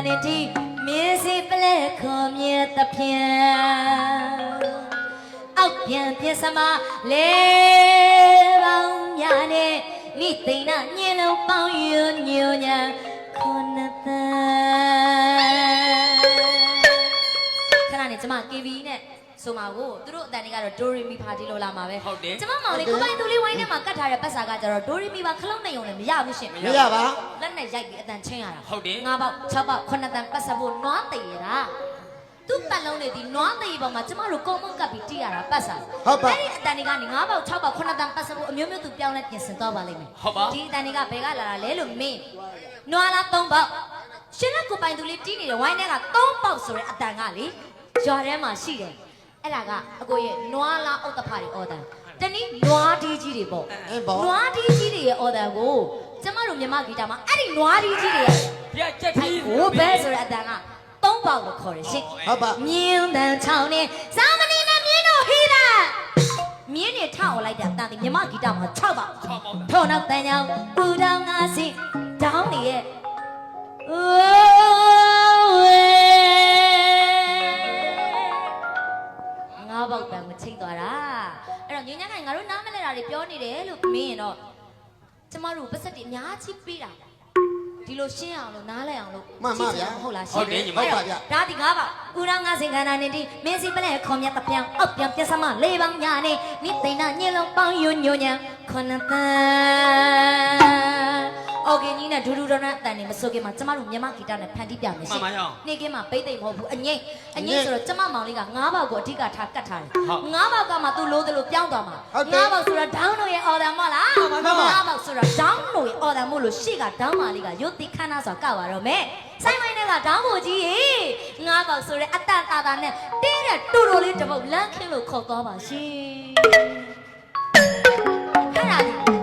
နေတီမင်းစီပလဲခွန်မြတ်တဖြံအောက်ပြန်ပြစမလေပေါင်းများနဲ့မိသိမ့်နာညင်လုံးပေါင်းယူညိုညာခွန်နတခဏနေကျမ KV နဲ့ဆိုမှာကိုသူတို့အတန်တွေကတော့ဒိုရီမီဖာတီလို့လာမှာပဲဟုတ်တယ်ကျမမောင်လေးကိုပိုင်သူလေးဝိုင်းထဲမှာကတ်ထားတဲ့ပတ်စာကကျတော့ဒိုရီမီပါခလုံးနဲ့ယုံလည်းမရဘူးရှင်မရပါလက်နဲ့ရိုက်ပြီးအတန်ချင်းရတာဟုတ်တယ်9ပေါက်6ပေါက်9တန်ပတ်စဖို့နွားတည်ရတာသူ့ပတ်လုံးတွေဒီနွားတည်ပေါ်မှာကျမတို့ကုံမုံကပ်ပြီးတီးရတာပတ်စာဟုတ်ပါအဲ့ဒီအတန်တွေကနေ9ပေါက်6ပေါက်9တန်ပတ်စဖို့အမျိုးမျိုးသူပြောင်းလဲပြင်ဆင်သွားပါလိမ့်မယ်ဟုတ်ပါဒီအတန်တွေကဘယ်ကလာတာလဲလို့မင်းနွားလား3ပေါက်ရှင်လက်ကိုပိုင်သူလေးတီးနေတဲ့ဝိုင်းထဲက3ပေါက်ဆိုတဲ့အတန်ကလေရွာထဲမှာရှိတယ်အဲ့ဒါကအကိုရဲ့နွားလားအုတ်တဖာတွေအော်တန်တနည်းနွားဒီကြီးတွေပေါ့နွားဒီကြီးတွေရဲ့အော်တန်ကိုကျမတို့မြန်မာဂီတာမှာအဲ့ဒီနွားဒီကြီးတွေရဲ့ပြက်ချက်ကြီးဟိုဘဲဆိုတဲ့အတန်က3ပေါက်လို့ခေါ်တယ်ရှင်ဟုတ်ပါမြင်းတန်ချောင်းနဲ့ဇာမနီနဲ့မြင်းတို့ဟီးတာမြင်းတွေထောက်လိုက်တဲ့အတန်ဒီမြန်မာဂီတာမှာ6ပေါက်ထော်နောက်တန်ကြောင်ပူတောင်ငါစီတောင်းနေရဲ့ငါးပေါက်တန်ကိုချိန်သွားတာအဲ့တော့ညညခိုင်ငါတို့နားမလဲတာတွေပြောနေတယ်လို့မင်းရင်တော့ကျမတို့ပတ်သက်တွေအများကြီးပေးတာဒီလိုရှင်းအောင်လို့နားလဲအောင်လို့မှန်ပါဗျာဟုတ်လားရှ ဟု င်း တ်တယ်ညီမ ဟုတ်ပါဗျာဒါဒီကားပါဦးရောင်းငါစင်ကနာနေတီမင်းစီပလဲခွန်မြတ်တပြန်အောက်ပြန်ပြစမလေးပေါင်းညာနေမိသိမ့်နာညင်လုံးပေါင်းယွညိုညာခွန်နတန်โอเคညီနဲ့ဒူဒူတော်နဲ့အတန်နေမစိုးခင်မှာကျမတို့မြန်မာဂီတနဲ့ဖန်တီးပြမယ်ရှင်နေ့ကင်းမှာပိတ်သိမ့်မဟုတ်ဘူးအငိမ့်ဆိုတော့ကျမမောင်လေးက9ပေါက်ကိုအဓိကထားကတ်ထားတယ်9ပေါက်ကမှသူ့လိုသလိုပြောင်းသွားမှာ9ပေါက်ဆိုတော့ဒေါင်းတို့ရဲ့အော်ဒန်မလား9ပေါက်ဆိုတော့ဒေါင်းတို့ရဲ့အော်ဒန်မို့လို့ရှေ့ကဒေါင်းမာလေးကရုပ်တိခန်းသားဆိုတာကောက်ပါတော့မယ်ဆိုင်မိုင်းတွေကဒေါင်းကိုကြီးရေ9ပေါက်ဆိုတဲ့အတန်တာတာနဲ့တင်းတဲ့တူတူလေးတစ်ပုတ်လမ်းခင်းလို့ခေါ်သွားပါရှင်အဲ့ဒါ